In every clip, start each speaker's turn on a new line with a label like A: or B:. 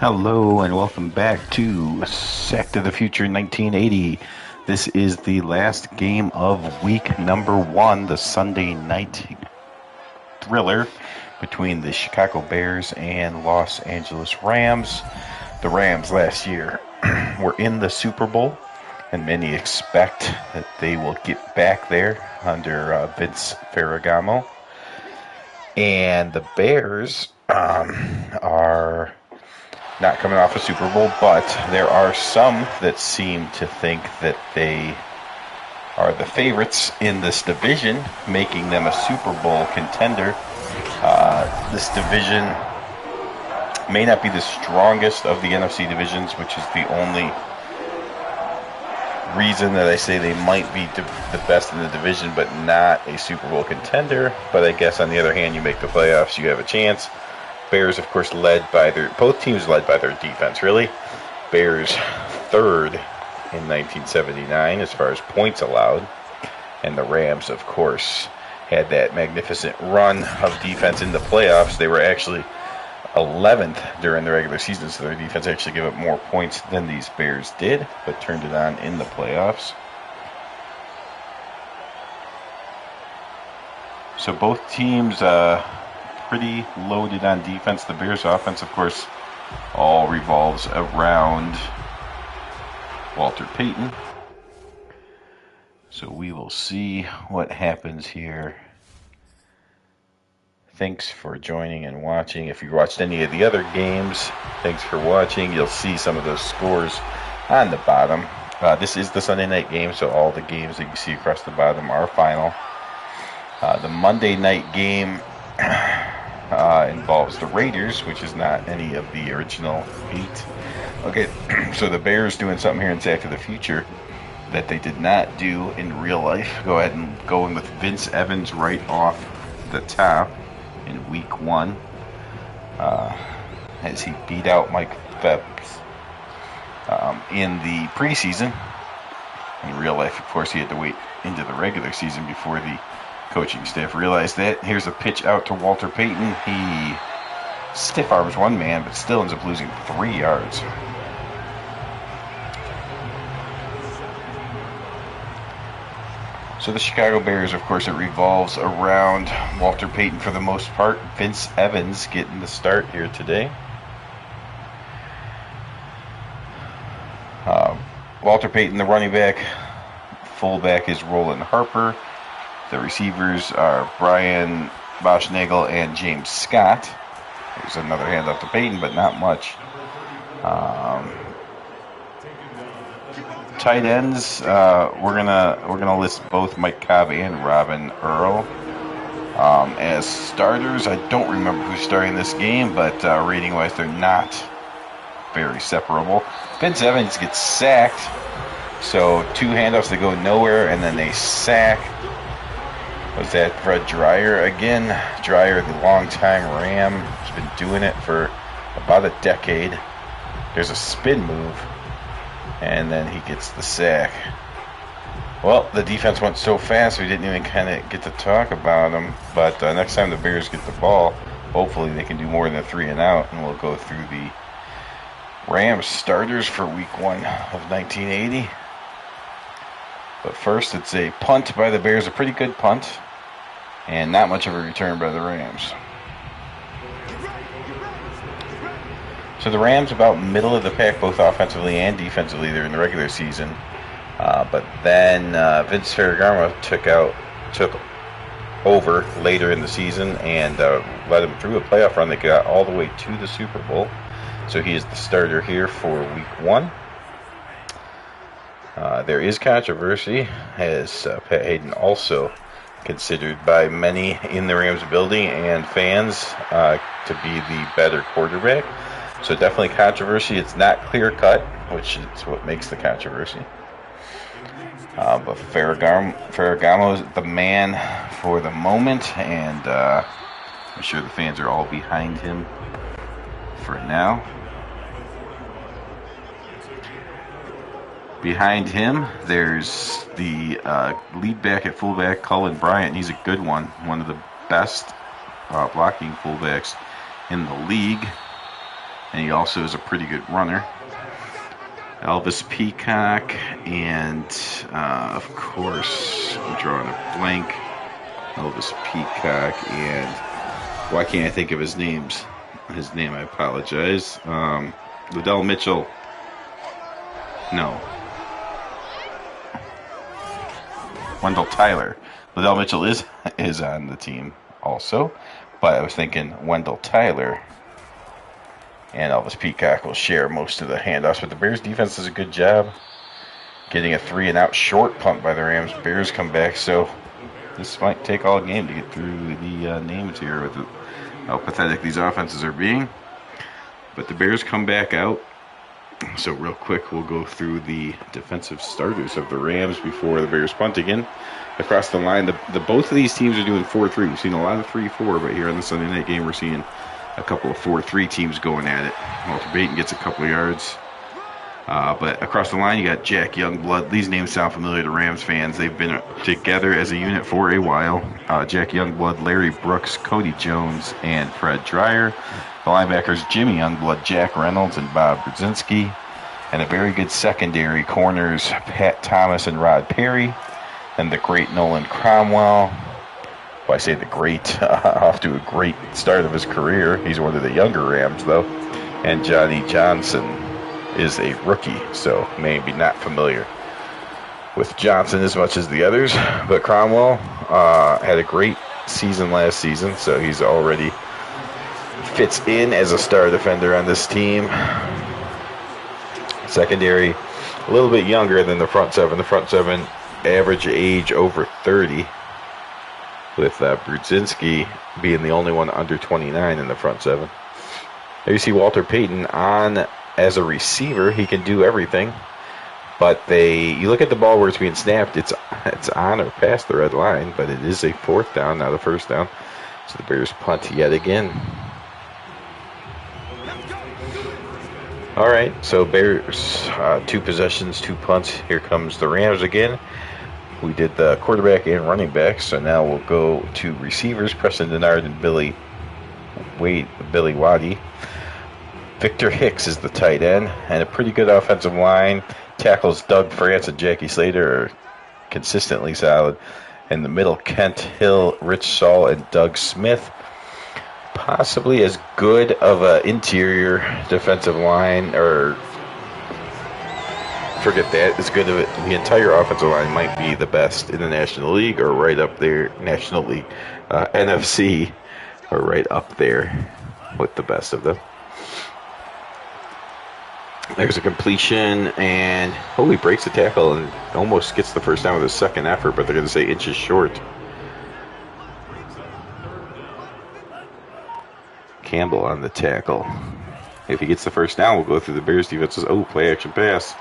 A: Hello and welcome back to Sack to the Future 1980. This is the last game of week number 1, the Sunday night thriller between the Chicago Bears and Los Angeles Rams. The Rams last year were in the Super Bowl, and many expect that they will get back there under Vince Ferragamo. And the Bears are not coming off a Super Bowl, but there are some that seem to think that they are the favorites in this division, making them a Super Bowl contender. This division may not be the strongest of the NFC divisions, which is the only reason that I say they might be the best in the division, but not a Super Bowl contender. But I guess on the other hand, you make the playoffs, you have a chance. Bears, of course, both teams led by their defense, really. Bears third in 1979 as far as points allowed. And the Rams, of course, had that magnificent run of defense in the playoffs. They were actually 11th during the regular season, so their defense actually gave up more points than these Bears did, but turned it on in the playoffs. So both teams pretty loaded on defense. The Bears' offense, of course, all revolves around Walter Payton. So we will see what happens here. Thanks for joining and watching. If you watched any of the other games, thanks for watching. You'll see some of those scores on the bottom. This is the Sunday night game, so all the games that you see across the bottom are final. The Monday night game involves the Raiders, which is not any of the original 8. Okay, so the Bears doing something here in Sack to the Future that they did not do in real life. Go ahead and go in with Vince Evans right off the top in week 1 as he beat out Mike Phelps in the preseason. In real life, of course, he had to wait into the regular season before the coaching staff realized that. Here's a pitch out to Walter Payton. He stiff arms one man, but still ends up losing 3 yards. So the Chicago Bears, of course, it revolves around Walter Payton for the most part. Vince Evans getting the start here today. Walter Payton, the running back. Fullback is Roland Harper. The receivers are Brian Boschnagel and James Scott. There's another handoff to Payton, but not much. Tight ends, we're gonna list both Mike Cobb and Robin Earl as starters. I don't remember who's starting this game, but rating-wise, they're not very separable. Vince Evans gets sacked, so 2 handoffs that go nowhere, and then they sack. Was that Fred Dreyer again? Dreyer, the longtime Ram, has been doing it for about a decade. There's a spin move, and then he gets the sack. Well, the defense went so fast we didn't even kind of get to talk about them. But next time the Bears get the ball, hopefully they can do more than a 3 and out, and we'll go through the Rams starters for week 1 of 1980. But first, it's a punt by the Bears, a pretty good punt, and not much of a return by the Rams. So the Rams about middle of the pack, both offensively and defensively. They're in the regular season. But then Vince Ferragamo took over later in the season and led them through a playoff run. They got all the way to the Super Bowl. So he is the starter here for week 1. There is controversy, as Pat Hayden also considered by many in the Rams building and fans to be the better quarterback. So definitely controversy. It's not clear-cut, which is what makes the controversy. But Ferragamo is the man for the moment, and I'm sure the fans are all behind him for now. Behind him, there's the lead back at fullback, Cullen Bryant. He's a good one of the best blocking fullbacks in the league. and he also is a pretty good runner. Elvis Peacock, and of course, I'm drawing a blank. Elvis Peacock, and why can't I think of his names? His name, I apologize. Liddell Mitchell. No. Wendell Tyler. Liddell Mitchell is on the team also, but I was thinking Wendell Tyler and Elvis Peacock will share most of the handoffs, but the Bears defense does a good job getting a 3-and-out short punt by the Rams. Bears come back, so this might take all game to get through the names here with how pathetic these offenses are being. But the Bears come back out. So real quick, we'll go through the defensive starters of the Rams before the Bears punt again. Across the line, the both of these teams are doing 4-3. We've seen a lot of 3-4, but here on the Sunday night game, we're seeing a couple of 4-3 teams going at it. Walter Payton gets a couple of yards. But across the line, you got Jack Youngblood. These names sound familiar to Rams fans. They've been together as a unit for a while. Jack Youngblood, Larry Brooks, Cody Jones, and Fred Dreyer. The linebackers, Jimmy Youngblood, Jack Reynolds, and Bob Brzezinski. And a very good secondary, corners, Pat Thomas and Rod Perry. And the great Nolan Cromwell. Well, I say the great, off to a great start of his career. He's one of the younger Rams, though. And Johnny Johnson is a rookie, so maybe not familiar with Johnson as much as the others. But Cromwell had a great season last season, so he's already fits in as a star defender on this team. Secondary, a little bit younger than the front seven. The front seven, average age over 30, with Brzezinski being the only one under 29 in the front seven. There you see Walter Payton on as a receiver. He can do everything, but you look at the ball where it's being snapped, it's on or past the red line, but it is a fourth down, not a first down. So the Bears punt yet again. All right, so Bears, 2 possessions, 2 punts. Here comes the Rams again. We did the quarterback and running back, so now we'll go to receivers, Preston Denard and Billy Waddy. Victor Hicks is the tight end, and a pretty good offensive line. Tackles Doug France and Jackie Slater are consistently solid. In the middle, Kent Hill, Rich Saul, and Doug Smith. Possibly as good of an interior defensive line, or forget that, as good of it. The entire offensive line might be the best in the National League, or right up there, National League, NFC, or right up there with the best of them. There's a completion, and he breaks the tackle and almost gets the first down with his second effort, but they're going to say inches short. Campbell on the tackle. If he gets the first down, we'll go through the Bears defenses. Play action pass.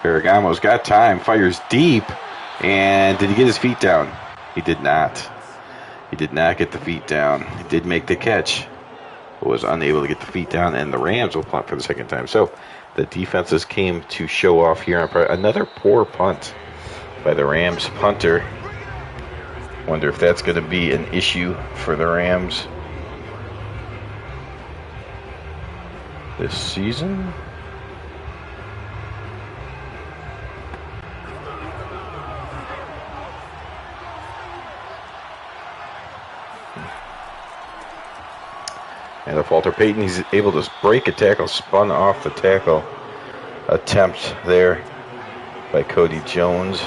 A: Ferragamo's got time, fires deep, and did he get his feet down? He did not. He did not get the feet down. He did make the catch, but was unable to get the feet down, and the Rams will punt for the second time. So the defenses came to show off here on another poor punt by the Rams punter. Wonder if that's going to be an issue for the Rams this season. And if Walter Payton, he's able to break a tackle, spun off the tackle attempt there by Cody Jones.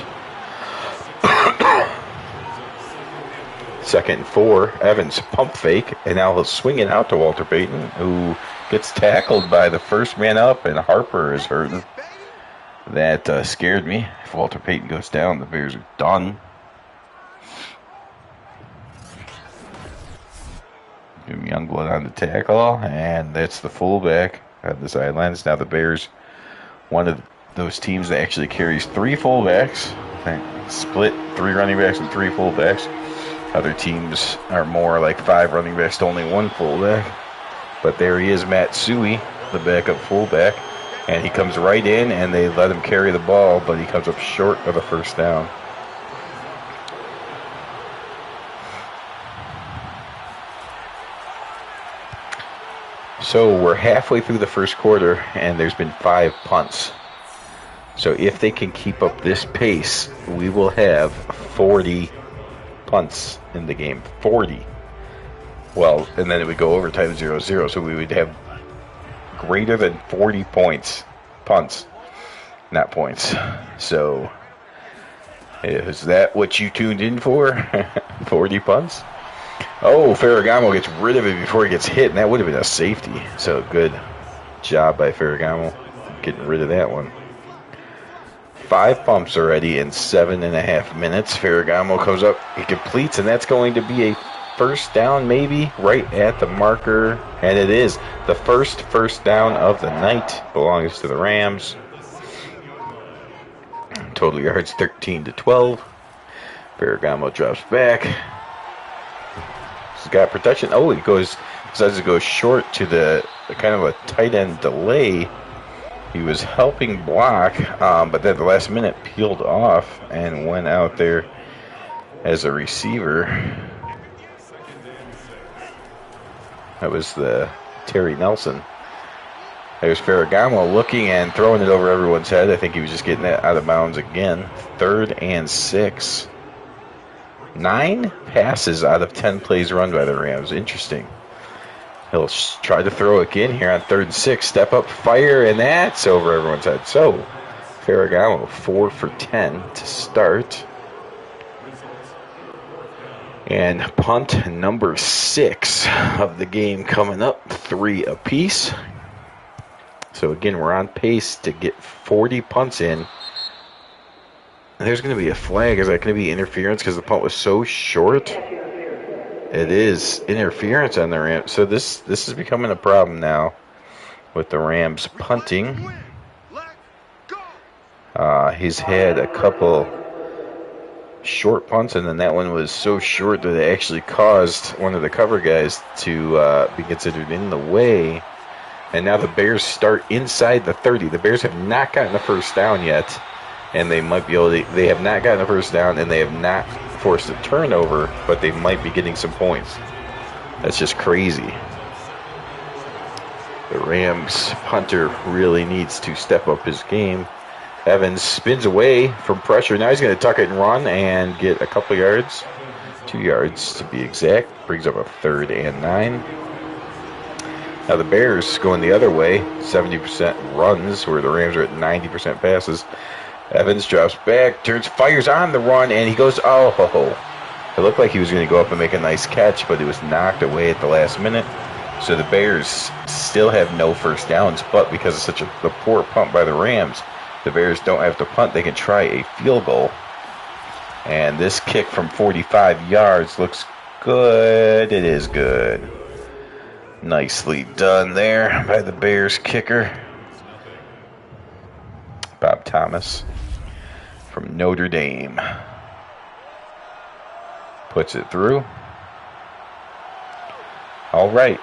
A: 2nd and 4. Evans pump fake, and now he'll swing it out to Walter Payton, who gets tackled by the first man up, and Harper is hurting. That scared me. If Walter Payton goes down, the Bears are done. Youngblood on the tackle, and that's the fullback on the sidelines. Now the Bears, one of those teams that actually carries 3 fullbacks. Split 3 running backs and 3 fullbacks. Other teams are more like 5 running backs to only 1 fullback. But there he is, Matt Suey, the backup fullback. And he comes right in, and they let him carry the ball, but he comes up short of a first down. So we're halfway through the first quarter, and there's been 5 punts. So if they can keep up this pace, we will have 40 punts in the game. 40. Well, and then it would go overtime 0-0, so we would have greater than 40 points. Punts, not points. So is that what you tuned in for? 40 punts? Oh, Ferragamo gets rid of it before he gets hit, and that would have been a safety. So good job by Ferragamo getting rid of that one. 5 pumps already in 7.5 minutes. Ferragamo comes up, he completes, and that's going to be a first down, maybe right at the marker, and it is. The first down of the night belongs to the Rams. Total yards 13-12. Ferragamo drops back. He's got protection. Oh, he decides to go short to the kind of a tight end delay. He was helping block, but then at the last minute peeled off and went out there as a receiver. That was the Terry Nelson. There's Ferragamo looking and throwing it over everyone's head. I think he was just getting that out of bounds again. 3rd and 6. 9 passes out of 10 plays run by the Rams. Interesting. He'll try to throw again here on 3rd and 6. Step up, fire, and that's over everyone's head. So, Ferragamo 4 for 10 to start. And punt number 6 of the game coming up. 3 apiece. So again, we're on pace to get 40 punts in. There's going to be a flag. Is that going to be interference because the punt was so short? It is interference on the Rams. So this is becoming a problem now with the Rams punting. He's had a couple short punts, and then that one was so short that it actually caused one of the cover guys to be considered in the way. And now the Bears start inside the 30. The Bears have not gotten the first down yet, and they might be able to. They have not gotten the first down, and they have not forced a turnover, but they might be getting some points. That's just crazy. The Rams punter really needs to step up his game. Evans spins away from pressure. Now he's going to tuck it and run and get a couple yards. 2 yards to be exact. Brings up a 3rd and 9. Now the Bears going the other way. 70% runs, where the Rams are at 90% passes. Evans drops back, fires on the run, and he goes, oh. It looked like he was going to go up and make a nice catch, but it was knocked away at the last minute. So the Bears still have no first downs, but because of such a poor punt by the Rams, the Bears don't have to punt. They can try a field goal. And this kick from 45 yards looks good. It is good. Nicely done there by the Bears kicker, Bob Thomas from Notre Dame. Puts it through. All right.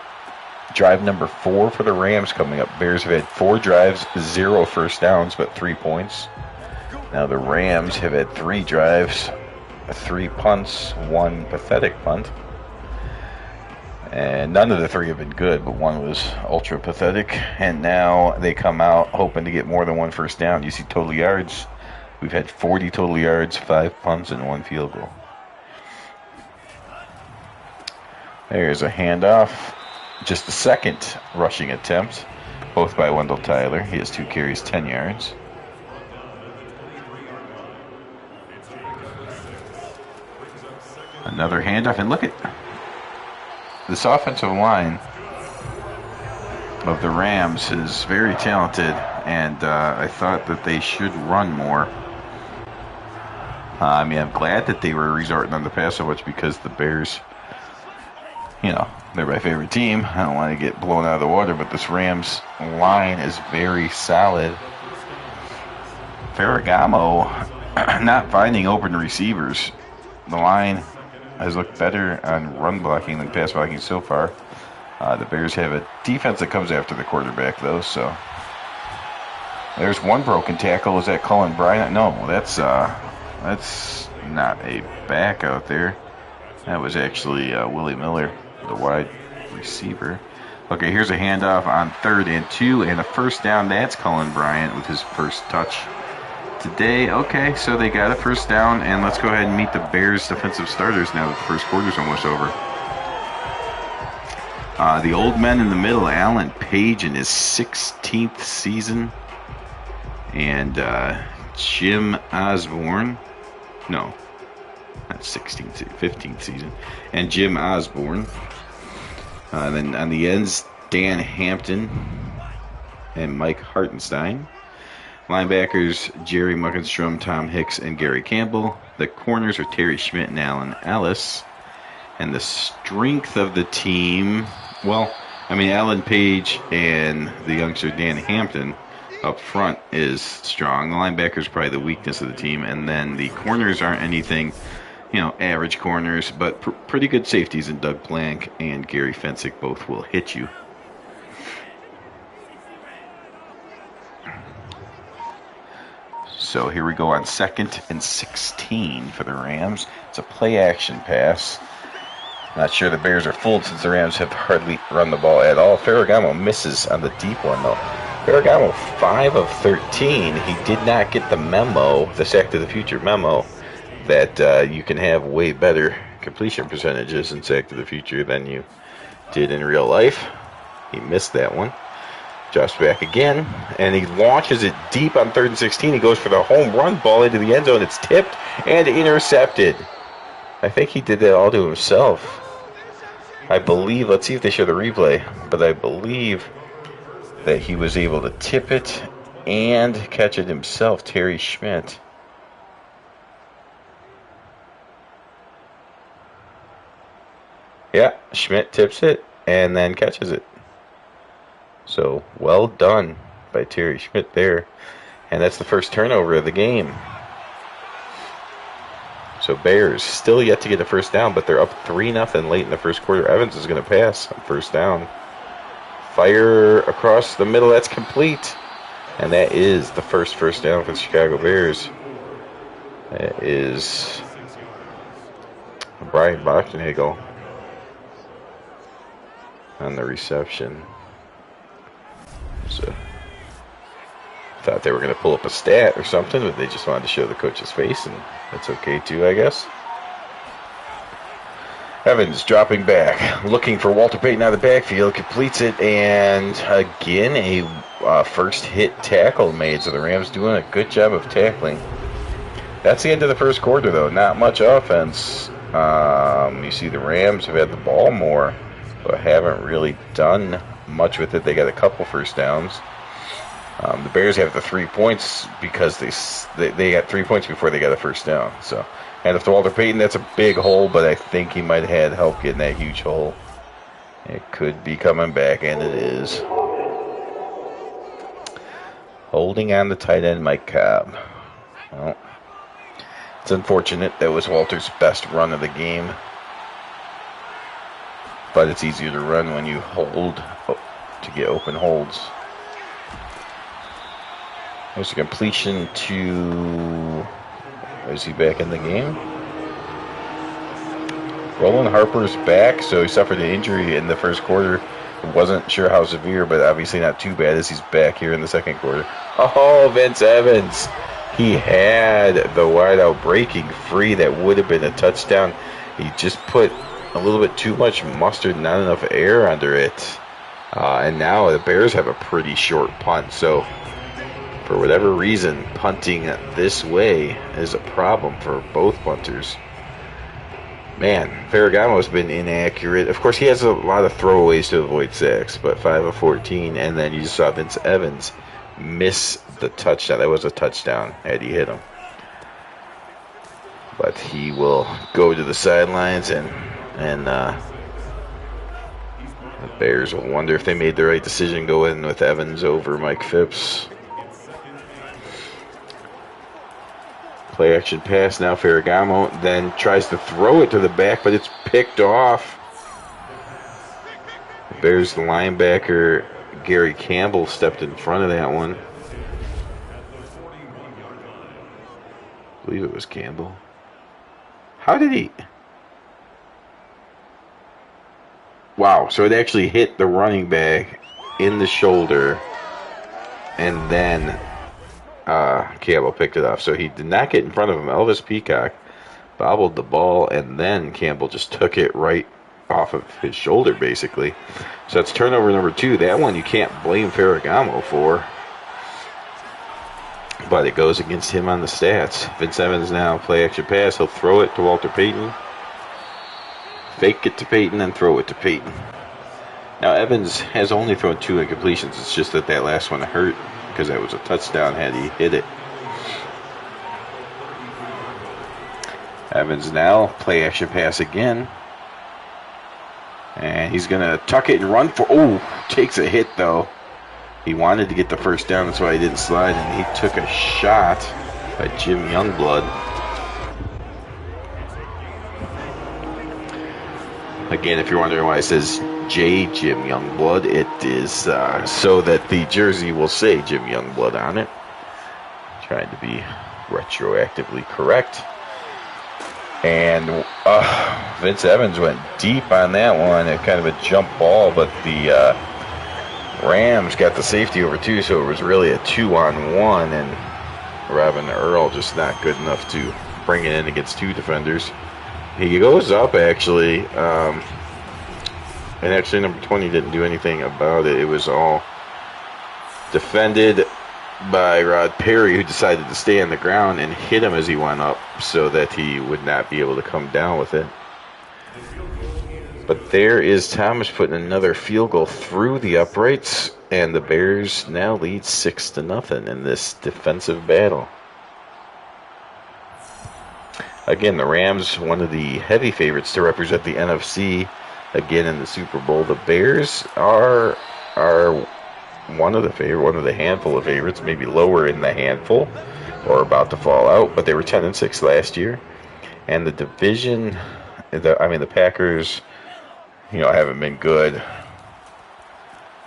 A: Drive number 4 for the Rams coming up. Bears have had 4 drives, 0 first downs, but 3 points. Now the Rams have had 3 drives, 3 punts, 1 pathetic punt. And none of the 3 have been good, but 1 was ultra pathetic. And now they come out hoping to get more than 1 first down. You see total yards. We've had 40 total yards, 5 punts, and 1 field goal. There's a handoff. Just a second rushing attempt, both by Wendell Tyler. He has 2 carries, 10 yards. Another handoff, and look at this offensive line of the Rams is very talented, and I thought that they should run more. I'm glad that they were resorting on the pass so much because the Bears, they're my favorite team. I don't want to get blown out of the water, but this Rams line is very solid. Ferragamo not finding open receivers. The line has looked better on run blocking than pass blocking so far. The Bears have a defense that comes after the quarterback, though, so. There's one broken tackle. Is that Cullen Bryant? No, that's not a back out there. That was actually Willie Miller, the wide receiver. Okay, here's a handoff on 3rd and 2, and a first down. That's Cullen Bryant with his first touch today. Okay, so they got a first down, and let's go ahead and meet the Bears' defensive starters now that the first quarter's almost over. The old men in the middle, Alan Page in his 16th season, and Jim Osborne. No, not 16th, 15th season. And Jim Osborne. Then on the ends, Dan Hampton and Mike Hartenstein. Linebackers, Jerry Muckenstrom, Tom Hicks, and Gary Campbell. The corners are Terry Schmidt and Alan Ellis. And the strength of the team, well, I mean, Alan Page and the youngster Dan Hampton up front is strong. The linebackers are probably the weakness of the team. And then the corners aren't anything, average corners, but pretty good safeties in Doug Blank and Gary Fensick. Both will hit you. So here we go on 2nd and 16 for the Rams. It's a play-action pass. Not sure the Bears are fooled since the Rams have hardly run the ball at all. Ferragamo misses on the deep one, though. Ferragamo, 5 of 13. He did not get the memo, the Sack to the Future memo, that you can have way better completion percentages in Sack to the Future than you did in real life. He missed that one. Drops back again, and he launches it deep on 3rd and 16. He goes for the home run ball into the end zone. It's tipped and intercepted. I think he did that all to himself. I believe, let's see if they show the replay, but I believe that he was able to tip it and catch it himself, Terry Schmidt. Yeah, Schmidt tips it and then catches it. So, well done by Terry Schmidt there. And that's the first turnover of the game. So Bears still yet to get a first down, but they're up 3-0 late in the first quarter. Evans is going to pass on first down. Fire across the middle. That's complete. And that is the first down for the Chicago Bears. That is Brian Bochniegel on the reception. So thought they were going to pull up a stat or something, but they just wanted to show the coach's face, and that's okay too, I guess. Evans dropping back, looking for Walter Payton out of the backfield, completes it, and again a first hit tackle made. So the Rams doing a good job of tackling. That's the end of the first quarter, though. Not much offense. You see the Rams have had the ball more, but haven't really done much with it. They got a couple first downs. The Bears have the 3 points because they got 3 points before they got a first down. So, and if to Walter Payton, that's a big hole, but I think he might have had help getting that huge hole. It could be coming back, and it is. Holding on the tight end, Mike Cobb. Well, it's unfortunate. That was Walter's best run of the game. But it's easier to run when you hold to get open holds. There's a completion to... Is he back in the game? Roland Harper's back, so he suffered an injury in the first quarter. Wasn't sure how severe, but obviously not too bad as he's back here in the second quarter. Oh, Vince Evans. He had the wideout breaking free. That would have been a touchdown. He just put a little bit too much mustard, not enough air under it. And now the Bears have a pretty short punt. So, for whatever reason, punting this way is a problem for both punters. Man, Ferragamo's been inaccurate. Of course, he has a lot of throwaways to avoid sacks, but 5 of 14. And then you just saw Vince Evans miss the touchdown. That was a touchdown had he hit him. But he will go to the sidelines, and the Bears will wonder if they made the right decision going with Evans over Mike Phipps. Play action pass now. Ferragamo then tries to throw it to the back, but it's picked off. The Bears linebacker Gary Campbell stepped in front of that one. I believe it was Campbell. How did he? Wow, so it actually hit the running back in the shoulder, and then Campbell picked it up. So he did not get in front of him. Elvis Peacock bobbled the ball, and then Campbell just took it right off of his shoulder, basically. So that's turnover number 2. That one you can't blame Ferragamo for, but it goes against him on the stats. Vince Evans now play action pass. He'll throw it to Walter Payton. Fake it to Payton and throw it to Payton. Now Evans has only thrown 2 incompletions. It's just that last one hurt because that was a touchdown had he hit it. Evans now play action pass again. And he's going to tuck it and run for... Oh, takes a hit though. He wanted to get the first down, that's why he didn't slide, and he took a shot by Jim Youngblood. Again, if you're wondering why it says J. Jim Youngblood, it is so that the jersey will say Jim Youngblood on it. Trying to be retroactively correct. And Vince Evans went deep on that one. It kind of a jump ball, but the Rams got the safety over 2, so it was really a 2-on-1, and Robin Earl just not good enough to bring it in against 2 defenders. He goes up, actually, and actually number 20 didn't do anything about it. It was all defended by Rod Perry, who decided to stay on the ground and hit him as he went up so that he would not be able to come down with it. But there is Thomas putting another field goal through the uprights, and the Bears now lead 6-0 in this defensive battle. Again, the Rams, one of the heavy favorites to represent the NFC again in the Super Bowl. The Bears are one of the handful of favorites, maybe lower in the handful, or about to fall out. But they were 10-6 last year, and the division. The Packers, haven't been good.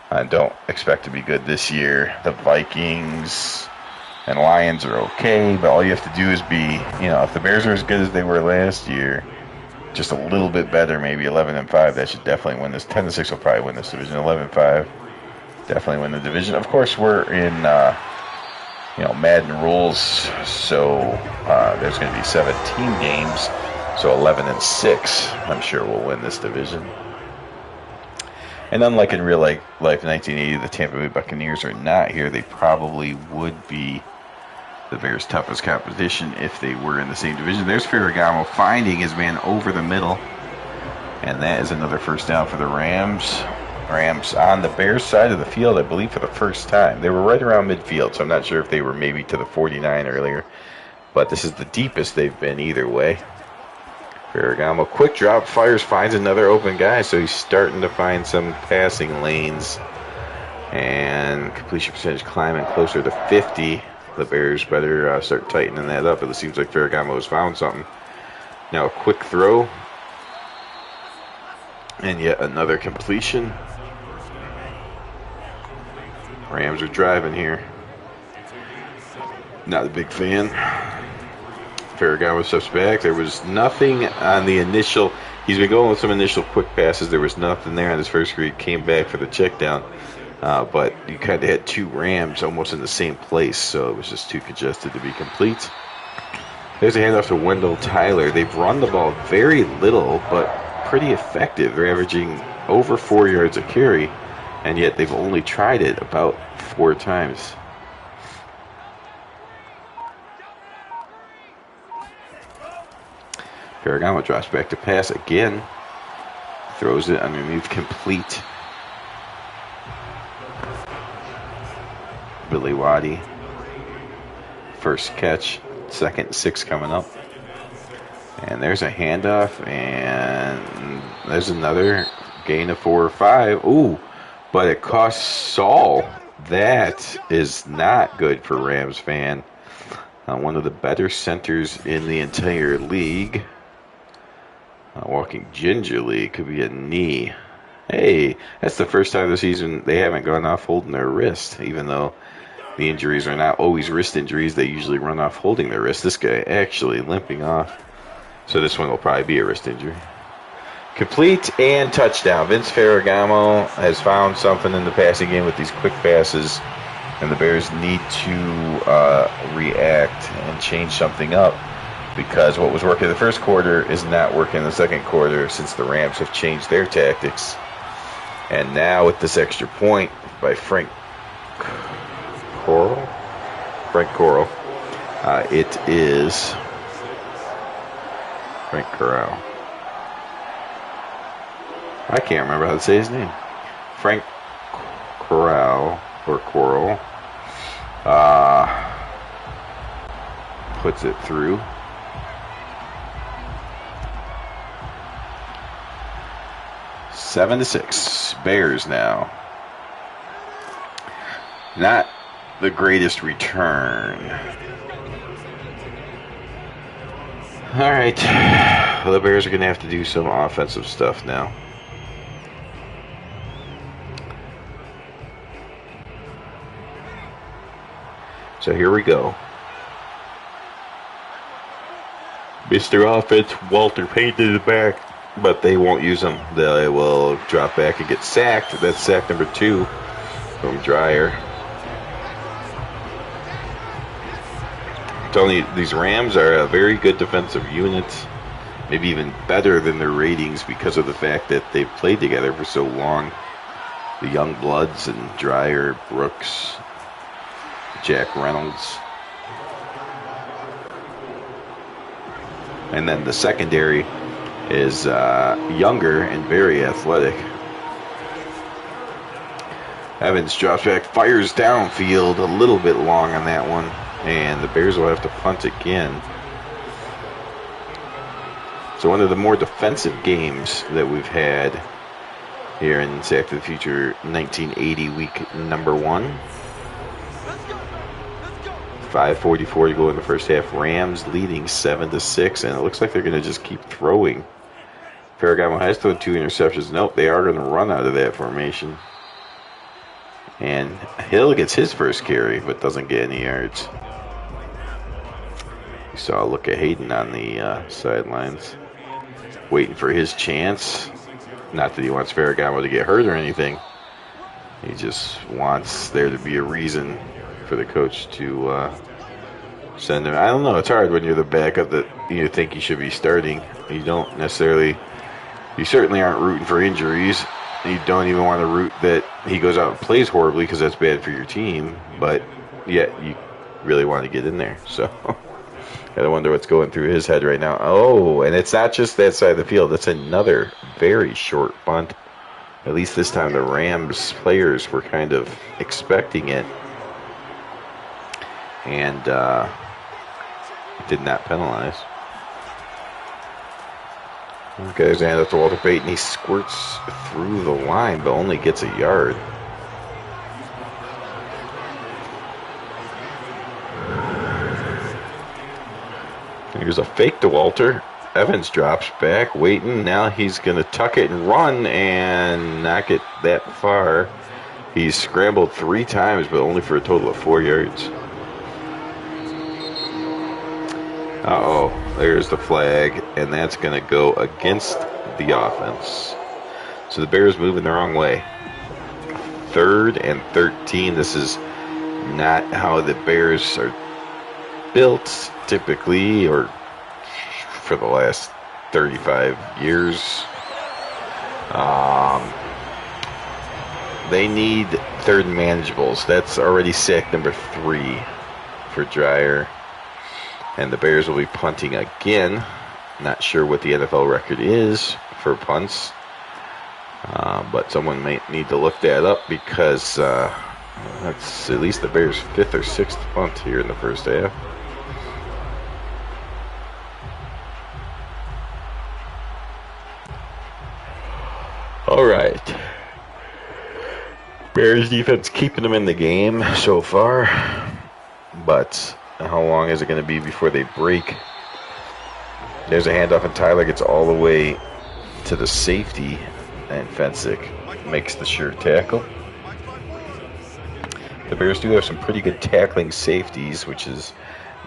A: I don't expect to be good this year. The Vikings and Lions are okay, but all you have to do is be, if the Bears are as good as they were last year, just a little bit better, maybe 11-5, that should definitely win this. 10-6 will probably win this division. 11-5, definitely win the division. Of course, we're in, Madden rules, so there's going to be 17 games, so 11-6, I'm sure we'll win this division. And unlike in real life 1980, the Tampa Bay Buccaneers are not here. They probably would be the Bears' toughest competition if they were in the same division. There's Ferragamo finding his man over the middle. And that is another first down for the Rams. Rams on the Bears' side of the field, I believe, for the first time. They were right around midfield, so I'm not sure if they were maybe to the 49 earlier. But this is the deepest they've been either way. Ferragamo, quick drop, fires, finds another open guy, so he's starting to find some passing lanes. And completion percentage climbing closer to 50. The Bears better start tightening that up. It seems like Ferragamo has found something. Now a quick throw. And yet another completion. Rams are driving here. Not a big fan. Ferragamo steps back. There was nothing on the initial. He's been going with some initial quick passes. There was nothing there on his first read. Came back for the check down. But you kind of had 2 Rams almost in the same place, so it was just too congested to be complete. There's a handoff to Wendell Tyler. They've run the ball very little, but pretty effective. They're averaging over 4 yards a carry, and yet they've only tried it about 4 times. Ferragamo drops back to pass again. Throws it underneath, complete. Billy Waddy. First catch, 2nd-6 coming up. And there's a handoff, and there's another gain of 4 or 5. Ooh, but it costs Saul. That is not good for Rams fan. One of the better centers in the entire league. Walking gingerly, could be a knee. Hey, that's the first time this season they haven't gone off holding their wrist, even though the injuries are not always wrist injuries. They usually run off holding their wrist. This guy actually limping off. So this one will probably be a wrist injury. Complete and touchdown. Vince Ferragamo has found something in the passing game with these quick passes, and the Bears need to react and change something up, because what was working in the first quarter is not working in the second quarter since the Rams have changed their tactics. And now with this extra point by Frank Corral, it is Frank Corral. I can't remember how to say his name. Frank Corral or Coral puts it through. Seven to 6. Bears now. Not the greatest return. All right. Well, the Bears are going to have to do some offensive stuff now. So here we go. Mr. Offense, Walter Payton in the back, but they won't use him. They will drop back and get sacked. That's sack number 2 from Dreyer. I'm telling you, these Rams are a very good defensive unit, maybe even better than their ratings because of the fact that they've played together for so long. The young bloods and Dreyer, Brooks, Jack Reynolds. And then the secondary is younger and very athletic. Evans drops back, fires downfield, a little bit long on that one, and the Bears will have to punt again. So one of the more defensive games that we've had here in Sack to the Future 1980 week number 1. 5:44 to go in the first half. Rams leading 7 to 6, and it looks like they're going to just keep throwing. Ferragamo has thrown 2 interceptions. Nope, they are going to run out of that formation. And Hill gets his first carry, but doesn't get any yards. You saw a look at Hayden on the sidelines, waiting for his chance. Not that he wants Ferragamo to get hurt or anything. He just wants there to be a reason for the coach to send him. I don't know. It's hard when you're the backup that you think you should be starting. You don't necessarily. You certainly aren't rooting for injuries. You don't even want to root that he goes out and plays horribly because that's bad for your team. But yet you really want to get in there. So I wonder what's going through his head right now. Oh, and it's not just that side of the field. It's another very short punt. At least this time the Rams players were kind of expecting it. And did not penalize. Okay, there's a hand up to Walter Payton. He squirts through the line, but only gets a yard. Here's a fake to Walter. Evans drops back, waiting. Now he's going to tuck it and run and not get that far. He's scrambled 3 times, but only for a total of 4 yards. Uh-oh, there's the flag, and that's going to go against the offense. So the Bears moving the wrong way. 3rd and 13. This is not how the Bears are built typically, or for the last 35 years. They need 3rd and manageables. That's already sack number 3 for Dreyer. And the Bears will be punting again. Not sure what the NFL record is for punts. But someone may need to look that up because that's at least the Bears' 5th or 6th punt here in the first half. All right. Bears defense keeping them in the game so far. But how long is it going to be before they break? There's a handoff, and Tyler gets all the way to the safety, and Fensick makes the sure tackle. The Bears do have some pretty good tackling safeties, which is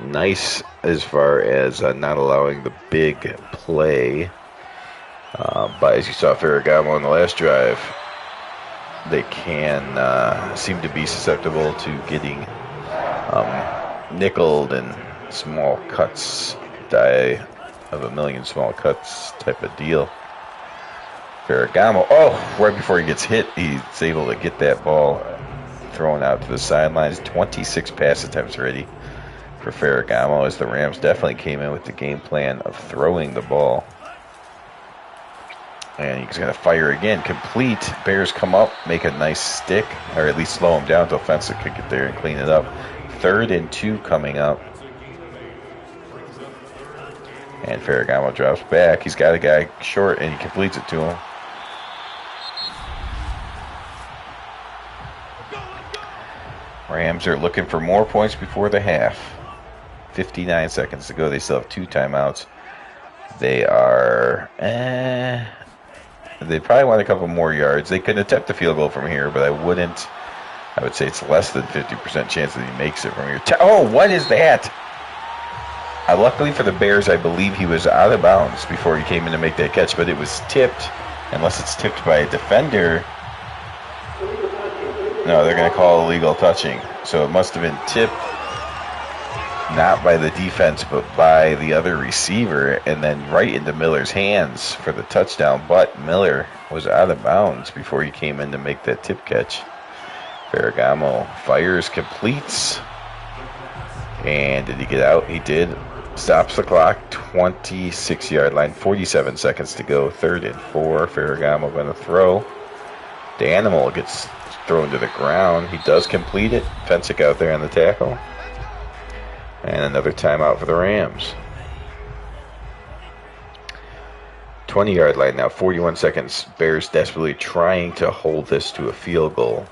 A: nice as far as not allowing the big play. But as you saw Ferragamo in the last drive, they can seem to be susceptible to getting nickeled and small cuts, die of a million small cuts type of deal. Ferragamo, right before he gets hit, he's able to get that ball thrown out to the sidelines. 26 pass attempts already for Ferragamo, as the Rams definitely came in with the game plan of throwing the ball. And he's going to fire again, complete. Bears come up, make a nice stick, or at least slow him down until Fencer could get there and clean it up. 3rd and 2 coming up. And Ferragamo drops back. He's got a guy short, and he completes it to him. Rams are looking for more points before the half. 59 seconds to go. They still have 2 timeouts. They are... They probably want a couple more yards. They could attempt a field goal from here, but I wouldn't. I would say it's less than 50% chance that he makes it from here. What is that? Luckily for the Bears, I believe he was out of bounds before he came in to make that catch, but it was tipped. Unless it's tipped by a defender. No, they're going to call illegal touching. So it must have been tipped, not by the defense, but by the other receiver, and then right into Miller's hands for the touchdown. But Miller was out of bounds before he came in to make that tip catch. Ferragamo fires, completes. And did he get out? He did. Stops the clock, 26-yard line, 47 seconds to go. 3rd and 4. Ferragamo going to throw. The animal gets thrown to the ground. He does complete it. Fensick out there on the tackle. And another timeout for the Rams. 20-yard line now, 41 seconds. Bears desperately trying to hold this to a field goal.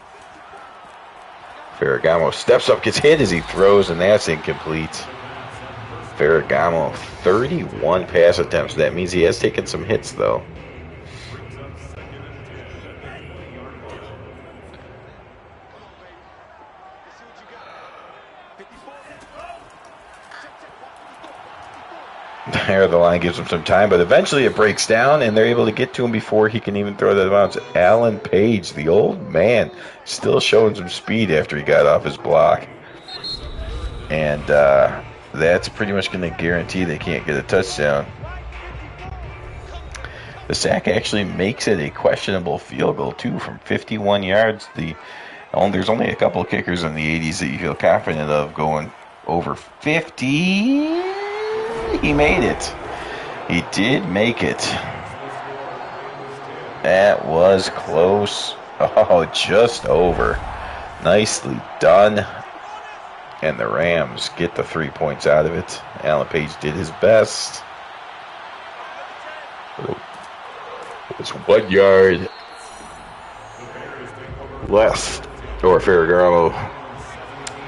A: Ferragamo steps up, gets hit as he throws, and that's incomplete. Ferragamo, 31 pass attempts. That means he has taken some hits, though. There, the line gives him some time, but eventually it breaks down, and they're able to get to him before he can even throw that bounce. Alan Page, the old man, still showing some speed after he got off his block. And that's pretty much going to guarantee they can't get a touchdown. The sack actually makes it a questionable field goal, too, from 51 yards. There's only a couple of kickers in the 80s that you feel confident of going over 50. He made it. He did make it. That was close. Oh, just over. Nicely done. And the Rams get the 3 points out of it. Alan Page did his best. It's 1 yard left. Or Ferragamo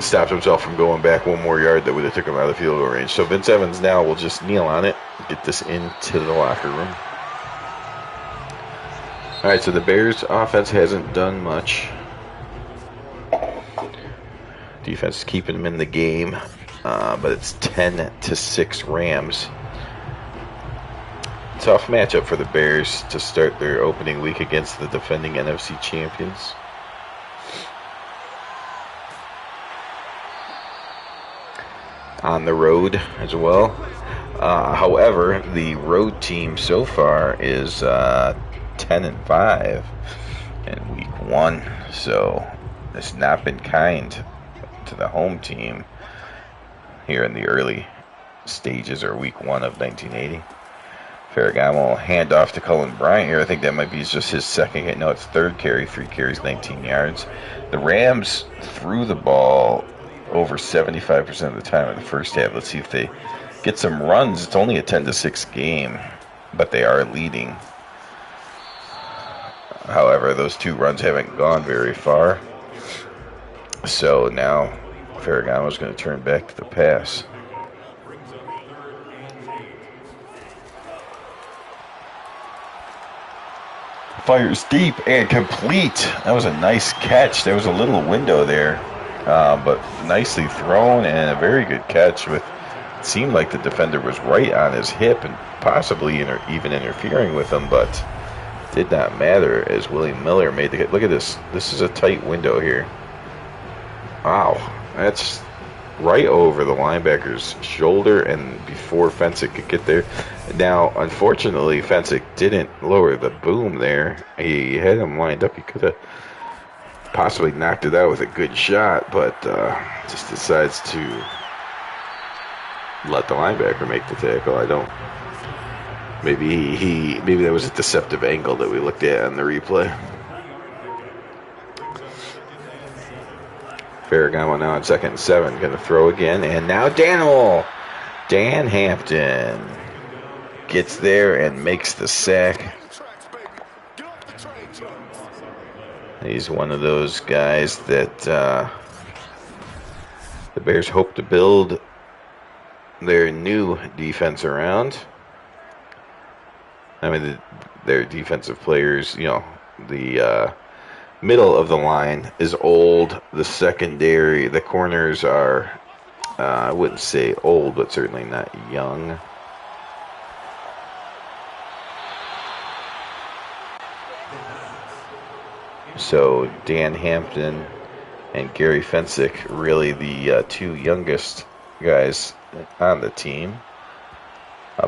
A: stopped himself from going back 1 more yard that would have took him out of the field goal range. So Vince Evans now will just kneel on it, get this into the locker room. All right, so the Bears offense hasn't done much. Defense is keeping them in the game, but it's 10-6 Rams. Tough matchup for the Bears to start their opening week against the defending NFC champions. On the road as well. However, the road team so far is 10-5 in week 1, so it's not been kind to the home team here in the early stages or week 1 of 1980. Ferragamo hand off to Cullen Bryant here. I think that might be just his second hit. No, it's 3rd carry, 3 carries, 19 yards. The Rams threw the ball over 75% of the time in the first half. Let's see if they get some runs. It's only a 10-6 game, but they are leading. However, those 2 runs haven't gone very far. So now Ferragamo is going to turn back to the pass. Fires deep and complete. That was a nice catch. There was a little window there. But nicely thrown and a very good catch with it seemed like the defender was right on his hip and possibly even interfering with him, but did not matter as Willie Miller made the... Look at this. This is a tight window here. Wow. That's right over the linebacker's shoulder and before Fensick could get there. Now, unfortunately, Fensick didn't lower the boom there. He had him lined up. He could have possibly knocked it out with a good shot, but just decides to let the linebacker make the tackle. I don't... Maybe that was a deceptive angle that we looked at on the replay. Ferragamo now on 2nd and 7, going to throw again, and now Dan Hampton gets there and makes the sack. He's one of those guys that the Bears hope to build their new defense around. I mean, their defensive players, you know, the middle of the line is old. The secondary, the corners are, I wouldn't say old, but certainly not young. So Dan Hampton and Gary Fensick, really the two youngest guys on the team.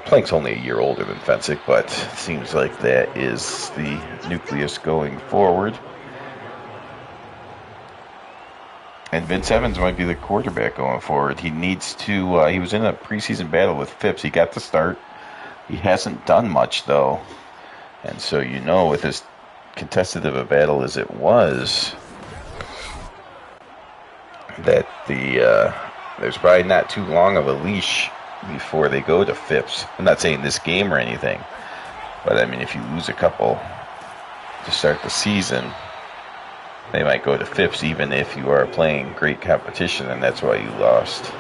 A: Plank's only a year older than Fensick, but it seems like that is the nucleus going forward. And Vince Evans might be the quarterback going forward. He needs to, he was in a preseason battle with Phipps. He got the start. He hasn't done much, though. And so, you know, with as contested of a battle as it was, that there's probably not too long of a leash before they go to Phipps. I'm not saying this game or anything, but I mean, if you lose a couple to start the season, they might go to Phipps even if you are playing great competition, and that's why you lost.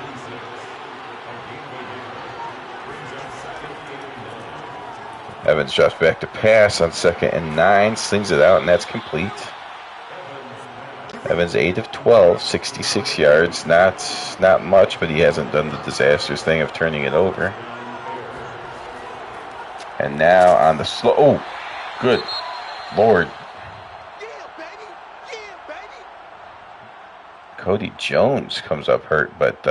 A: Evans drops back to pass on 2nd and 9, slings it out, and that's complete. Evans 8 of 12, 66 yards. Not much, but he hasn't done the disastrous thing of turning it over. And now on the slow... Oh, good Lord. Cody Jones comes up hurt, but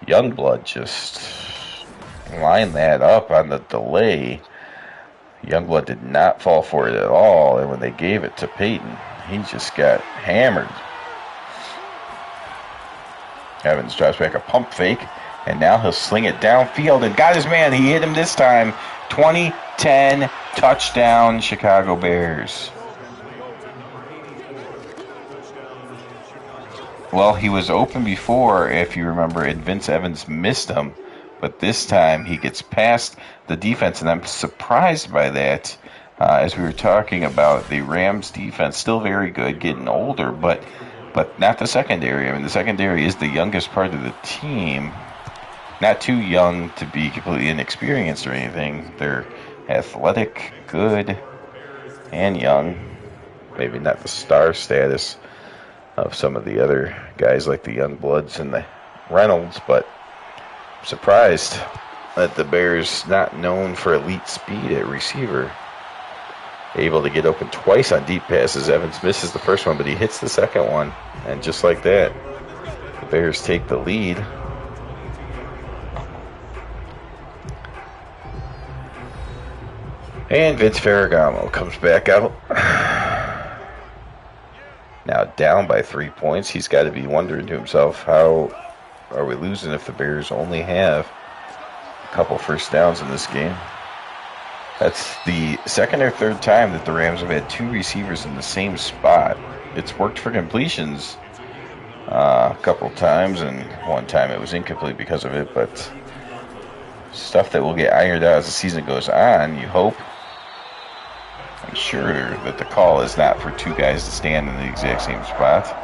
A: Youngblood just lined that up on the delay. Youngblood did not fall for it at all, and when they gave it to Peyton, he just got hammered. Evans drops back a pump fake, and now he'll sling it downfield and got his man. He hit him this time. 20-10 touchdown, Chicago Bears. Well, he was open before, if you remember, and Vince Evans missed him. But this time he gets past the defense, and I'm surprised by that. As we were talking about, the Rams defense still very good, getting older, but not the secondary. I mean, the secondary is the youngest part of the team. Not too young to be completely inexperienced or anything. They're athletic, good, and young. Maybe not the star status of some of the other guys like the Youngbloods and the Reynolds, but I'm surprised that the Bears, not known for elite speed at receiver, able to get open twice on deep passes. Evans misses the first one, but he hits the second one, and just like that, the Bears take the lead. And Vince Ferragamo comes back out. Now down by 3 points. He's got to be wondering to himself, how are we losing if the Bears only have a couple first downs in this game? That's the second or third time that the Rams have had two receivers in the same spot. It's worked for completions a couple times, and one time it was incomplete because of it, but stuff that will get ironed out as the season goes on, you hope. I'm sure that the call is not for two guys to stand in the exact same spot.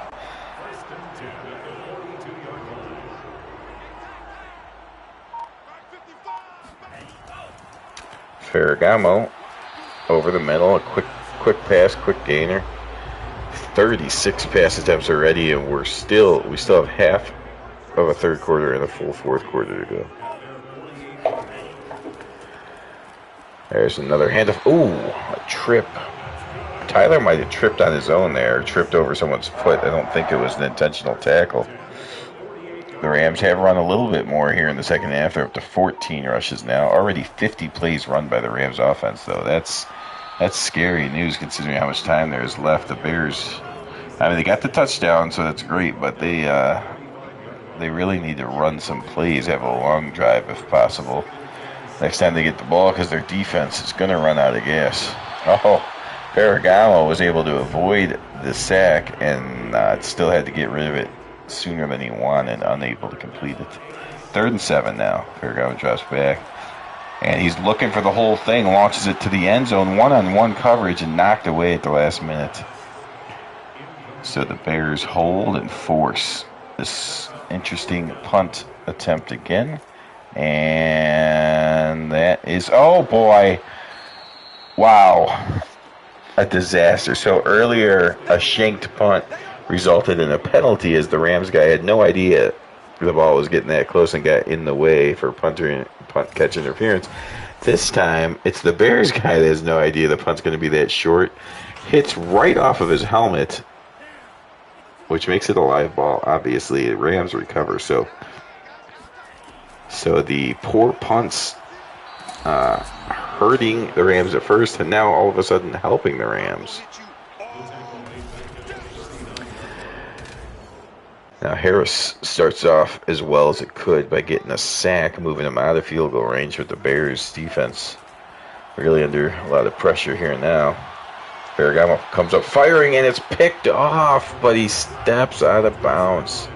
A: Ferragamo over the middle, a quick pass, quick gainer. 36 pass attempts already, and we still have half of a third quarter and a full fourth quarter to go. There's another handoff. Ooh, a trip. Tyler might have tripped on his own there, tripped over someone's foot. I don't think it was an intentional tackle. The Rams have run a little bit more here in the second half. They're up to 14 rushes now. Already 50 plays run by the Rams offense, though. That's scary news considering how much time there is left. The Bears, I mean, they got the touchdown, so that's great, but they really need to run some plays, have a long drive if possible. Next time they get the ball, because their defense is going to run out of gas. Oh, Ferragamo was able to avoid the sack and still had to get rid of it sooner than he wanted, unable to complete it. 3rd and 7 now. Ferragamo drops back. And he's looking for the whole thing, launches it to the end zone, one-on-one coverage, and knocked away at the last minute. So the Bears hold and force this interesting punt attempt again. And that is, oh boy, wow, a disaster. So earlier, a shanked punt resulted in a penalty as the Rams guy had no idea the ball was getting that close and got in the way for punt catch interference. This time, it's the Bears guy that has no idea the punt's going to be that short. Hits right off of his helmet, which makes it a live ball. Obviously, the Rams recover. So the poor punts hurting the Rams at first, and now all of a sudden helping the Rams. Now Harris starts off as well as it could by getting a sack, moving him out of field goal range, with the Bears defense really under a lot of pressure here now. Ferragamo comes up firing, and it's picked off, but he steps out of bounds.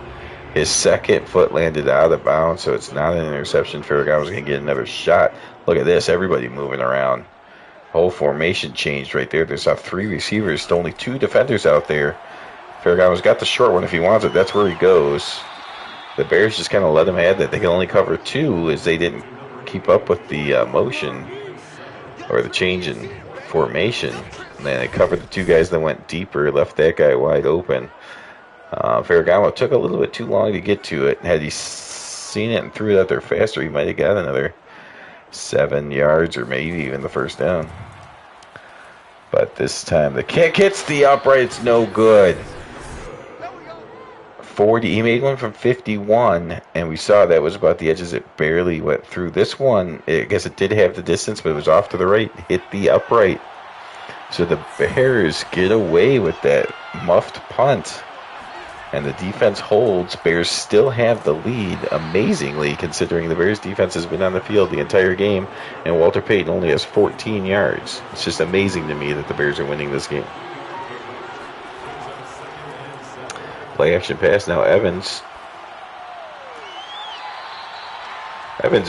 A: His second foot landed out of bounds, so it's not an interception. Ferragamo's going to get another shot. Look at this, everybody moving around. Whole formation changed right there. There's 3 receivers, only 2 defenders out there. Ferragamo's got the short one if he wants it. That's where he goes. The Bears just kind of let him have that. They can only cover 2 as they didn't keep up with the motion or the change in formation. And then they covered the 2 guys that went deeper, left that guy wide open. Ferragamo took a little bit too long to get to it. Had he seen it and threw it out there faster, he might have got another 7 yards or maybe even the first down. But this time the kick hits the upright. It's no good. 40. He made one from 51, and we saw that was about the edges. It barely went through. This one, I guess it did have the distance, but it was off to the right, hit the upright. So the Bears get away with that muffed punt, and the defense holds. Bears still have the lead, amazingly, considering the Bears defense has been on the field the entire game, and Walter Payton only has 14 yards. It's just amazing to me that the Bears are winning this game. Play action pass now. Evans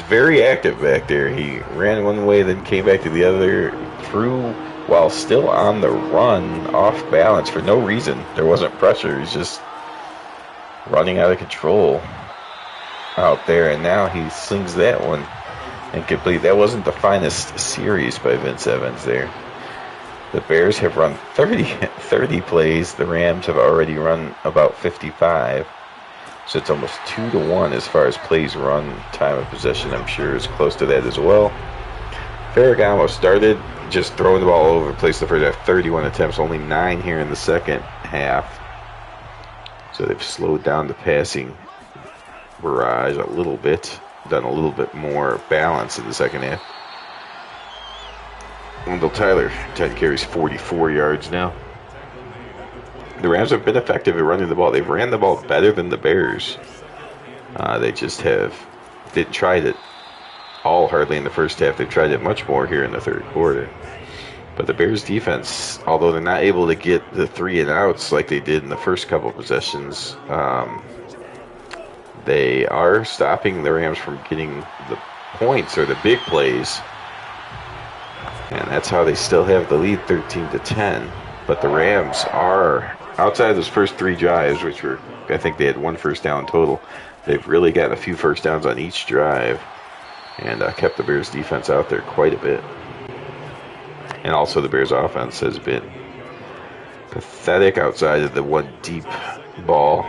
A: very active back there. He ran one way, then came back to the other, threw while still on the run, off balance for no reason. There wasn't pressure. He's just running out of control out there, and now he slings that one incomplete. That wasn't the finest series by Vince Evans there. The Bears have run 30 plays. The Rams have already run about 55. So it's almost 2-1 as far as plays run. Time of possession, I'm sure, is close to that as well. Ferragamo started just throwing the ball all over the place the first half. 31 attempts, only 9 here in the second half. So they've slowed down the passing barrage a little bit. Done a little bit more balance in the second half. Wendell Tyler, 10 carries, 44 yards now. The Rams have been effective at running the ball. They've ran the ball better than the Bears. They just didn't try it all hardly in the first half. They've tried it much more here in the third quarter. But the Bears defense, although they're not able to get the 3 and outs like they did in the first couple possessions, they are stopping the Rams from getting the points or the big plays. And that's how they still have the lead, 13-10. But the Rams are, outside of those first 3 drives, which were, I think they had 1 first down total, they've really gotten a few first downs on each drive and kept the Bears defense out there quite a bit. And also the Bears offense has been pathetic outside of the one deep ball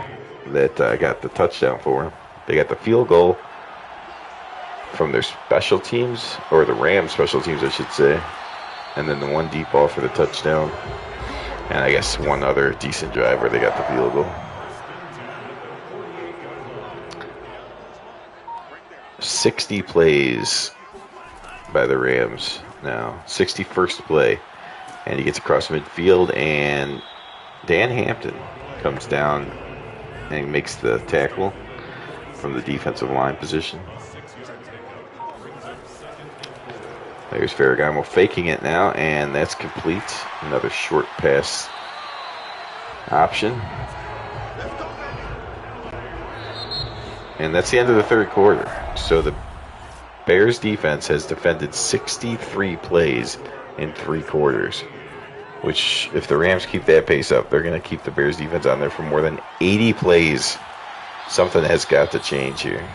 A: that got the touchdown for them. They got the field goal from their special teams, or the Rams special teams, I should say. And then the one deep ball for the touchdown. And I guess one other decent drive where they got the field goal. 60 plays by the Rams now. 61st play. And he gets across midfield, and Dan Hampton comes down and makes the tackle from the defensive line position. There's Ferragamo faking it now, and that's complete. Another short pass option. And that's the end of the third quarter. So the Bears defense has defended 63 plays in 3 quarters, which, if the Rams keep that pace up, they're going to keep the Bears defense on there for more than 80 plays. Something has got to change here.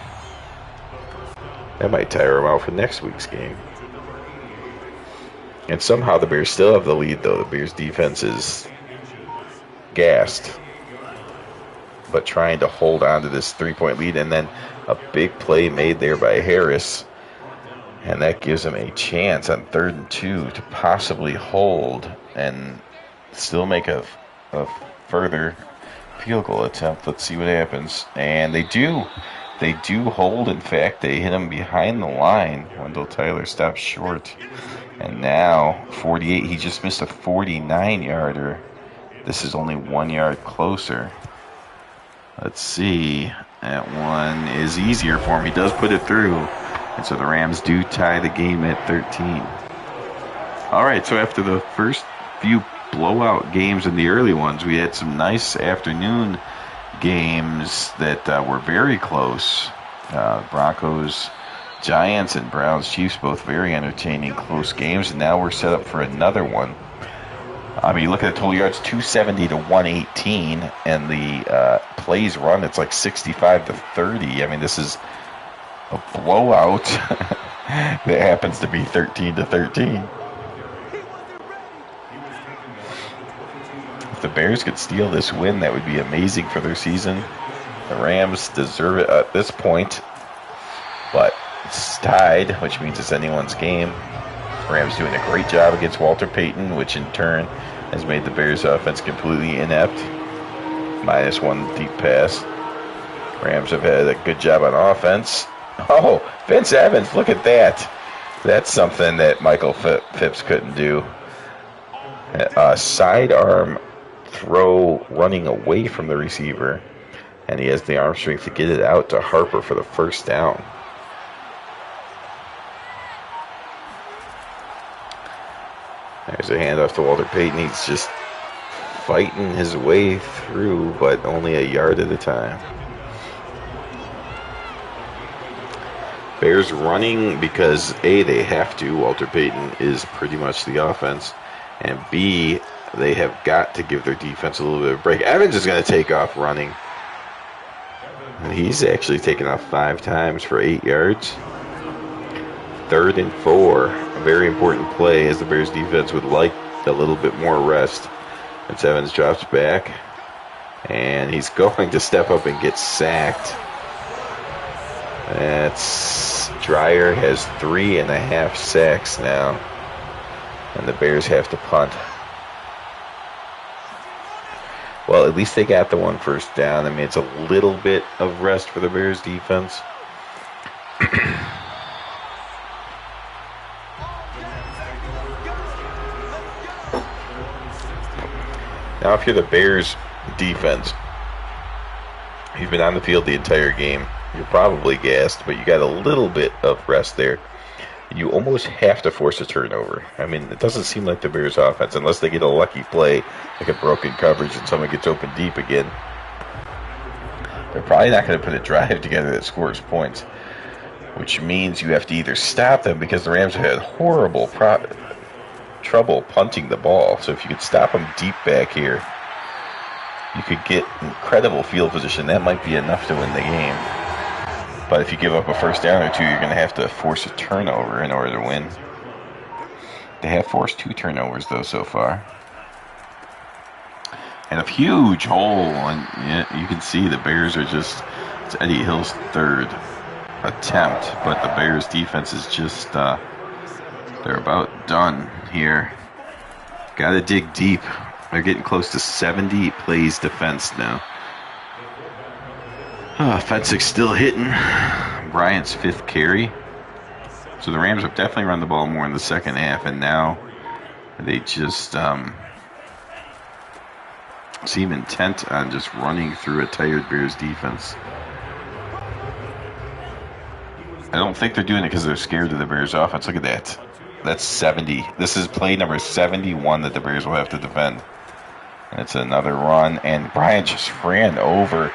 A: That might tire them out for next week's game. And somehow the Bears still have the lead, though. The Bears defense is gassed, but trying to hold on to this 3-point lead. And then a big play made there by Harris, and that gives them a chance on 3rd and 2 to possibly hold and still make a further field goal attempt. Let's see what happens. And they do. They do hold. In fact, they hit him behind the line. Wendell Tyler stops short. And now, 48. He just missed a 49-yarder. This is only 1 yard closer. Let's see. That one is easier for him. He does put it through. And so the Rams do tie the game at 13. All right, so after the first few blowout games in the early ones, we had some nice afternoon games that were very close. Broncos, Giants, and Browns, Chiefs, both very entertaining, close games. And now we're set up for another one. I mean, you look at the total yards, 270 to 118, and the plays run, it's like 65 to 30. I mean, this is a blowout that happens to be 13 to 13. If the Bears could steal this win, that would be amazing for their season. The Rams deserve it at this point, but it's tied, which means it's anyone's game. Rams doing a great job against Walter Payton, which in turn has made the Bears offense completely inept. -1 deep pass. Rams have had a good job on offense. Oh, Vince Evans, look at that. That's something that Michael Phipps couldn't do. A sidearm throw running away from the receiver, and he has the arm strength to get it out to Harper for the first down. There's a handoff to Walter Payton. He's just fighting his way through, but only a yard at a time. Bears running because, A, they have to. Walter Payton is pretty much the offense. And B, they have got to give their defense a little bit of a break. Evans is going to take off running. And he's actually taken off 5 times for 8 yards. 3rd and 4. A very important play as the Bears defense would like a little bit more rest. As Evans drops back. And he's going to step up and get sacked. That's Dreyer has 3.5 sacks now. And the Bears have to punt. Well, at least they got the 1 first down. I mean, it's a little bit of rest for the Bears defense. Now, if you're the Bears defense, you've been on the field the entire game. You're probably gassed, but you got a little bit of rest there. You almost have to force a turnover. I mean, it doesn't seem like the Bears offense, unless they get a lucky play, like a broken coverage and someone gets open deep again. They're probably not going to put a drive together that scores points, which means you have to either stop them, because the Rams have had horrible trouble punting the ball. So if you could stop them deep back here, you could get incredible field position. That might be enough to win the game. But if you give up a first down or 2, you're going to have to force a turnover in order to win. They have forced 2 turnovers, though, so far. And a huge hole. And you can see the Bears are just, it's Eddie Hill's 3rd. attempt, but the Bears defense is just, they're about done here. Got to dig deep. They're getting close to 70 plays defense now. Fensick's still hitting. Bryant's 5th carry. So the Rams have definitely run the ball more in the second half, and now they just seem intent on just running through a tired Bears defense. I don't think they're doing it because they're scared of the Bears offense. Look at that. That's 70. This is play number 71 that the Bears will have to defend. And it's another run, and Bryant just ran over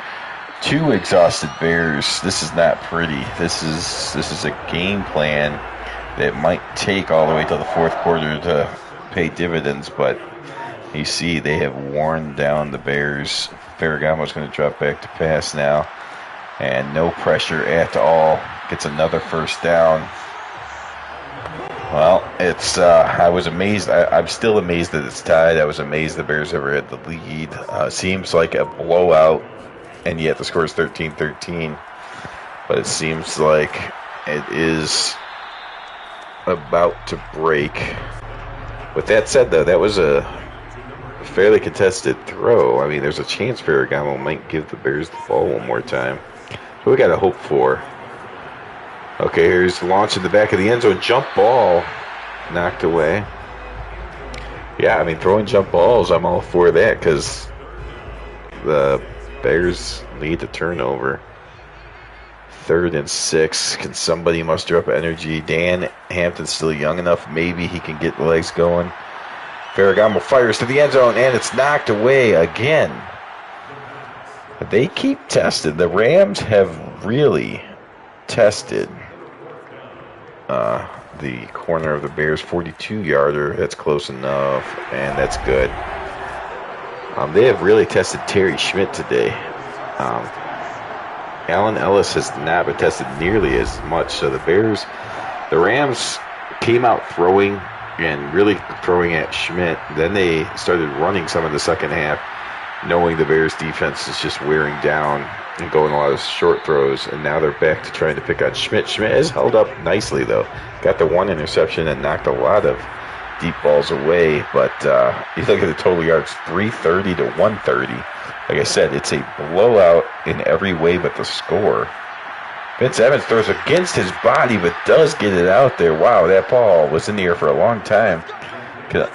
A: 2 exhausted Bears. This is not pretty. This is a game plan that might take all the way till the fourth quarter to pay dividends, but you see they have worn down the Bears. Ferragamo's going to drop back to pass now, and no pressure at all. Gets another first down. Well, it's I was amazed. I'm still amazed that it's tied. I was amazed the Bears ever had the lead. Seems like a blowout, and yet the score is 13-13. But it seems like it is about to break. With that said, though, that was a fairly contested throw. I mean, there's a chance Ferragamo might give the Bears the ball one more time. So we got to hope for. Okay, here's the launch in the back of the end zone. Jump ball knocked away. Yeah, I mean, throwing jump balls, I'm all for that because the Bears lead the turnover. 3rd and 6. Can somebody muster up energy? Dan Hampton's still young enough. Maybe he can get the legs going. Ferragamo fires to the end zone, and it's knocked away again. They keep testing. The Rams have really tested the corner of the Bears 42-yarder. That's close enough, and that's good. They have really tested Terry Schmidt today. Allen Ellis has not been tested nearly as much. So the Rams came out throwing and really throwing at Schmidt. Then they started running some in the second half, knowing the Bears defense is just wearing down and going a lot of short throws, and now they're back to trying to pick on Schmidt. Schmidt has held up nicely, though. Got the 1 interception and knocked a lot of deep balls away, but you look at the total yards, 330 to 130. Like I said, it's a blowout in every way but the score. Vince Evans throws against his body, but does get it out there. Wow, that ball was in the air for a long time. Could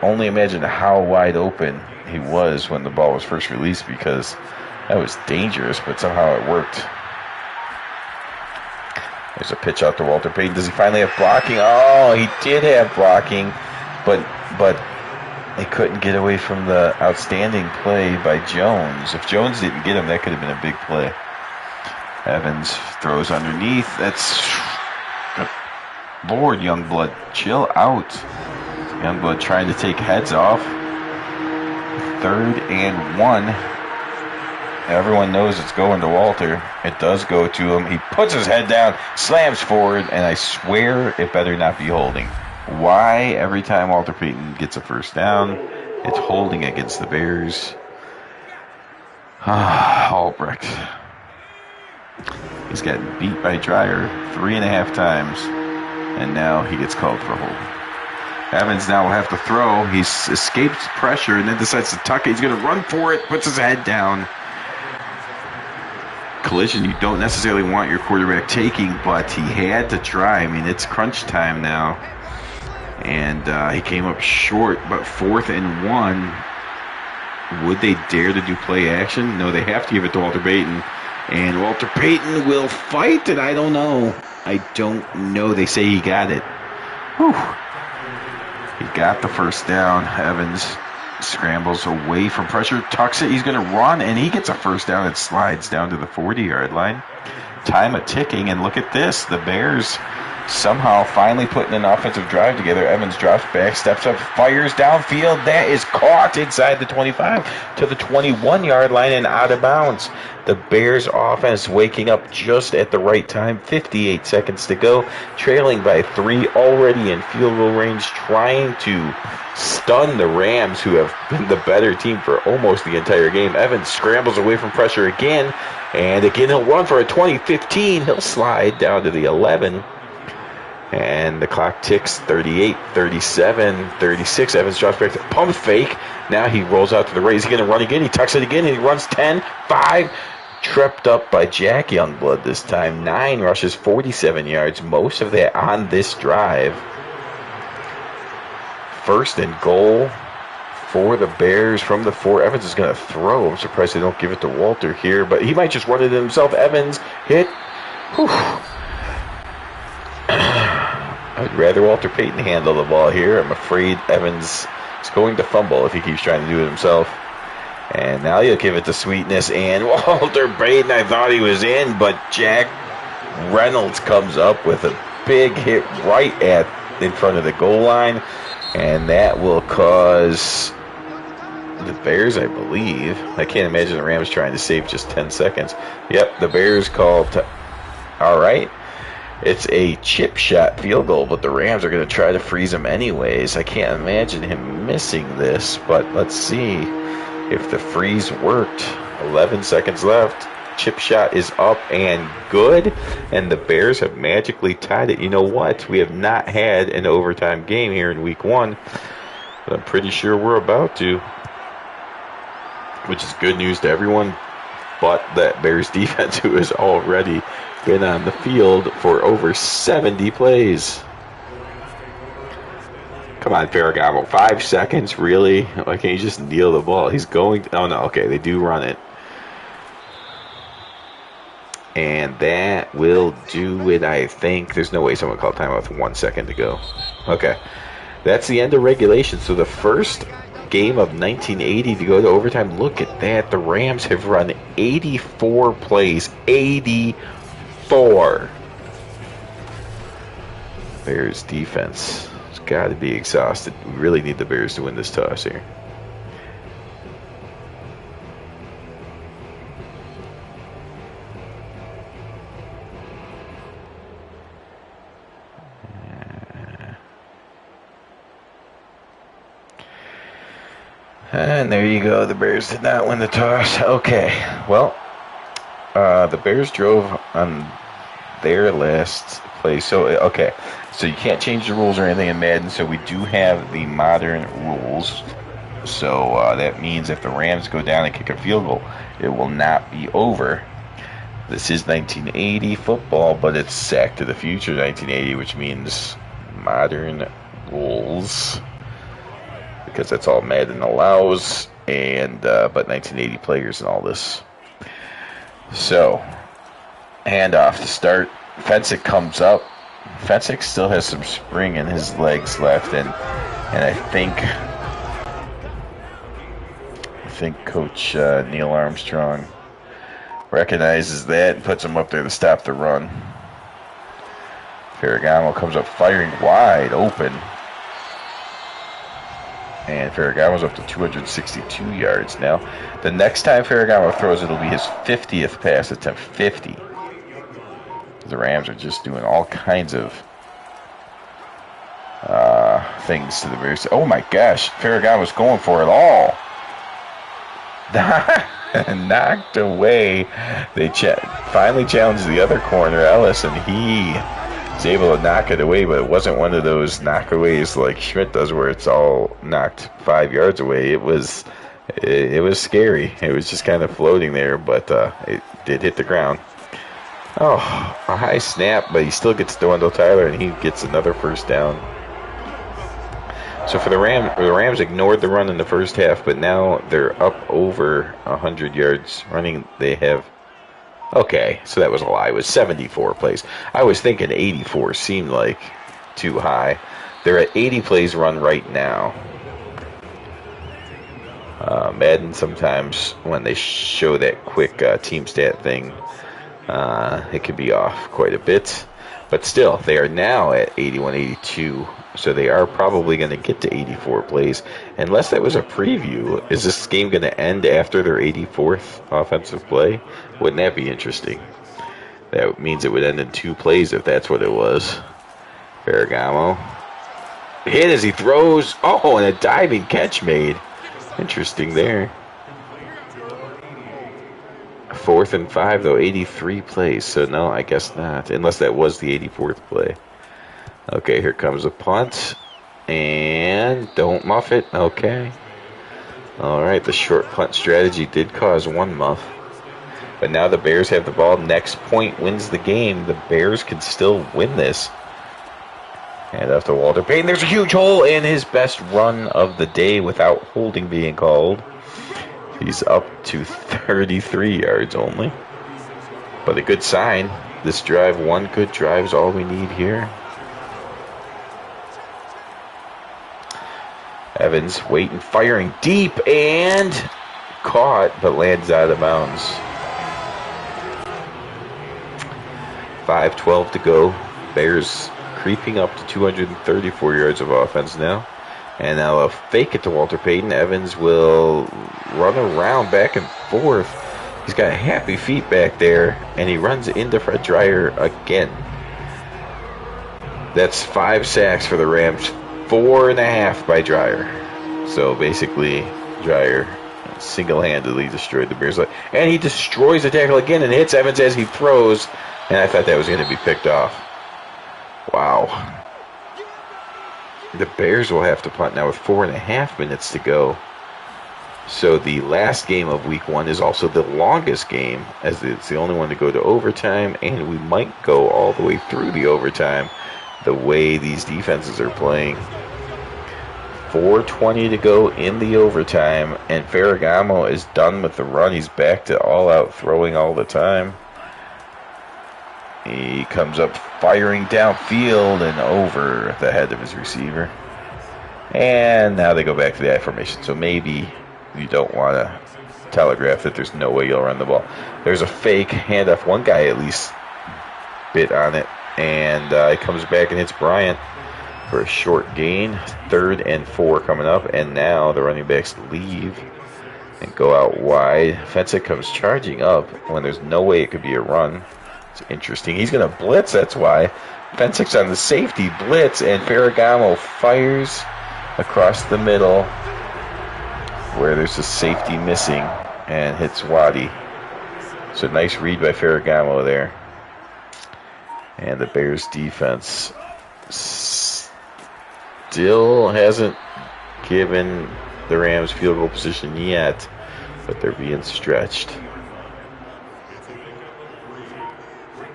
A: only imagine how wide open he was when the ball was first released, because that was dangerous, but somehow it worked. There's a pitch out to Walter Payton. Does he finally have blocking? Oh, he did have blocking, but they couldn't get away from the outstanding play by Jones. If Jones didn't get him, that could have been a big play. Evans throws underneath. That's good. Lord, Youngblood, chill out. Youngblood trying to take heads off. 3rd and 1. Everyone knows it's going to Walter. It does go to him. He puts his head down, slams forward, and I swear it better not be holding. Why every time Walter Payton gets a first down, it's holding against the Bears? Albrecht. He's gotten beat by Dreyer 3.5 times, and now he gets called for holding. Evans now will have to throw. He's escaped pressure and then decides to tuck it. He's going to run for it, puts his head down. Collision you don't necessarily want your quarterback taking, but he had to try. I mean, it's crunch time now. And he came up short, but 4th and 1. Would they dare to do play action? No, they have to give it to Walter Payton. And Walter Payton will fight it. I don't know. They say he got it. Whew. He got the first down. Evans scrambles away from pressure, tucks it. He's going to run, and he gets a first down. It slides down to the 40-yard line. Time a ticking, and look at this. The Bears somehow finally putting an offensive drive together. Evans drops back, steps up, fires downfield. That is caught inside the 25 to the 21-yard line and out of bounds. The Bears offense waking up just at the right time. 58 seconds to go. Trailing by 3, already in field goal range, trying to stun the Rams, who have been the better team for almost the entire game. Evans scrambles away from pressure again, and again he'll run for a 20-15. He'll slide down to the 11. And the clock ticks. 38, 37, 36. Evans drops back to pump fake. Now he rolls out to the right. He's going to run again. He tucks it again, and he runs 10, 5. Tripped up by Jack Youngblood this time. 9 rushes, 47 yards. Most of that on this drive. First and goal for the Bears from the 4. Evans is going to throw. I'm surprised they don't give it to Walter here, but he might just run it himself. Evans hit. Whew. I'd rather Walter Payton handle the ball here. I'm afraid Evans is going to fumble if he keeps trying to do it himself. And now you'll give it to Sweetness and Walter Payton. I thought he was in, but Jack Reynolds comes up with a big hit right in front of the goal line. And that will cause the Bears, I believe. I can't imagine the Rams trying to save just 10 seconds. Yep, the Bears called. All right. It's a chip shot field goal, but the Rams are going to try to freeze him anyways. I can't imagine him missing this, but let's see if the freeze worked. 11 seconds left. Chip shot is up and good, and the Bears have magically tied it. You know what? We have not had an overtime game here in week 1, but I'm pretty sure we're about to, which is good news to everyone but that Bears defense, who has already been on the field for over 70 plays. Come on, Ferragamo. 5 seconds, really? Why can't you just kneel the ball? He's going to, oh no, okay, they do run it. And that will do it, I think. There's no way someone called timeout with 1 second to go. Okay. That's the end of regulation. So the first game of 1980 to go to overtime. Look at that. The Rams have run 84 plays. 84. Bears defense has got to be exhausted. We really need the Bears to win this toss here. And there you go. The Bears did not win the toss. Okay. Well, the Bears drove on their last play. So, okay. So you can't change the rules or anything in Madden. So we do have the modern rules. So that means if the Rams go down and kick a field goal, it will not be over. This is 1980 football, but it's Sack to the Future 1980, which means modern rules, because that's all Madden allows, and but 1980 players and all this. So, handoff to start. Fensick comes up. Fensick still has some spring in his legs left, and I think Coach Neil Armstrong recognizes that and puts him up there to stop the run. Ferragamo comes up firing wide open. And Ferragamo's up to 262 yards now. The next time Ferragamo throws, it'll be his 50th pass attempt. 50. The Rams are just doing all kinds of things to the Bears. Oh my gosh, Ferragamo's going for it all. Knocked away. They finally challenged the other corner, Ellis, and he was able to knock it away, but it wasn't one of those knockaways like Schmidt does where it's all knocked 5 yards away. It was scary. It was just kind of floating there, but it did hit the ground. Oh, a high snap, but he still gets Dwendell Tyler, and he gets another first down. So for the Rams ignored the run in the first half, but now they're up over 100 yards running. They have, okay, so that was a lie. It was 74 plays. I was thinking 84 seemed like too high. They're at 80 plays run right now. Madden sometimes, when they show that quick team stat thing, it can be off quite a bit. But still, they are now at 81-82, so they are probably going to get to 84 plays. Unless that was a preview, is this game going to end after their 84th offensive play? Wouldn't that be interesting? That means it would end in 2 plays if that's what it was. Ferragamo. Hit as he throws. Oh, and a diving catch made. Interesting there. 4th and 5, though, 83 plays. So, no, I guess not. Unless that was the 84th play. Okay, here comes a punt. And don't muff it. Okay. All right, the short punt strategy did cause 1 muff. But now the Bears have the ball. Next point wins the game. The Bears can still win this. And after Walter Payton, there's a huge hole in his best run of the day without holding being called. He's up to 33 yards only. But a good sign. This drive, 1 good drive is all we need here. Evans waiting, firing deep, and caught, but lands out of bounds. 5:12 to go. Bears creeping up to 234 yards of offense now. And now a fake it to Walter Payton. Evans will run around back and forth. He's got happy feet back there, and he runs into Fred Dreyer again. That's 5 sacks for the Rams, 4.5 by Dreyer. So basically, Dreyer single-handedly destroyed the Bears. And he destroys the tackle again and hits Evans as he throws. And I thought that was going to be picked off. Wow. The Bears will have to punt now with 4.5 minutes to go. So the last game of week 1 is also the longest game, as it's the only one to go to overtime, and we might go all the way through the overtime the way these defenses are playing. 4:20 to go in the overtime, and Ferragamo is done with the run. He's back to all-out throwing all the time. He comes up firing downfield and over the head of his receiver. And now they go back to the I formation. So maybe you don't want to telegraph that there's no way you'll run the ball. There's a fake handoff. One guy at least bit on it. And he comes back and hits Bryant for a short gain. 3rd and 4 coming up. And now the running backs leave and go out wide. Fensick comes charging up when there's no way it could be a run. It's interesting. He's going to blitz, that's why. Fensick's on the safety blitz, and Ferragamo fires across the middle where there's a safety missing and hits Waddy. So nice read by Ferragamo there. And the Bears defense still hasn't given the Rams field goal position yet, but they're being stretched.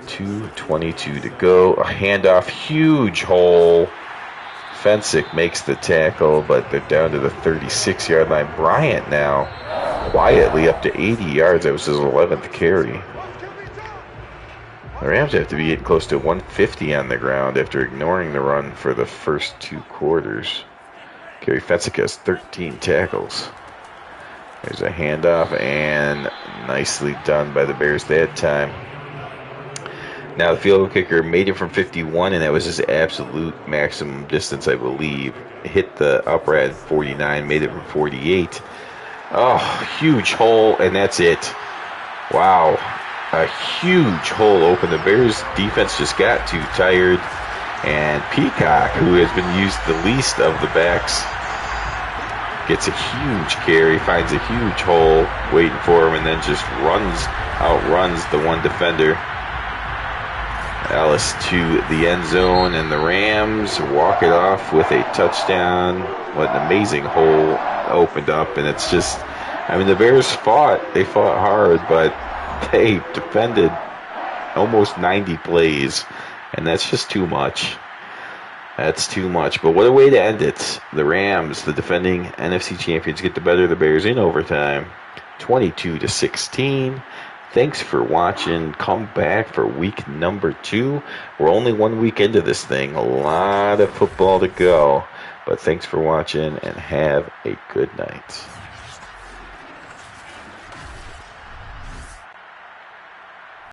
A: 2:22 to go. A handoff, huge hole. Fensick makes the tackle, but they're down to the 36-yard line. Bryant now quietly up to 80 yards. That was his 11th carry. The Rams have to be getting close to 150 on the ground after ignoring the run for the first 2 quarters. Gary Fensick has 13 tackles. There's a handoff, and nicely done by the Bears that time. Now the field goal kicker made it from 51, and that was his absolute maximum distance, I believe. Hit the upright at 49, made it from 48. Oh, huge hole, and that's it. Wow, a huge hole open. The Bears defense just got too tired, and Peacock, who has been used the least of the backs, gets a huge carry, finds a huge hole waiting for him, and then just outruns the one defender. Ellis to the end zone, and the Rams walk it off with a touchdown. What an amazing hole opened up, and it's just, I mean, the Bears fought hard, but they defended almost 90 plays, and that's just too much. That's too much, but what a way to end it. The Rams, the defending NFC champions, get the better of the Bears in overtime, 22-16. Thanks for watching. Come back for week number 2. We're only 1 week into this thing. A lot of football to go. But thanks for watching, and have a good night.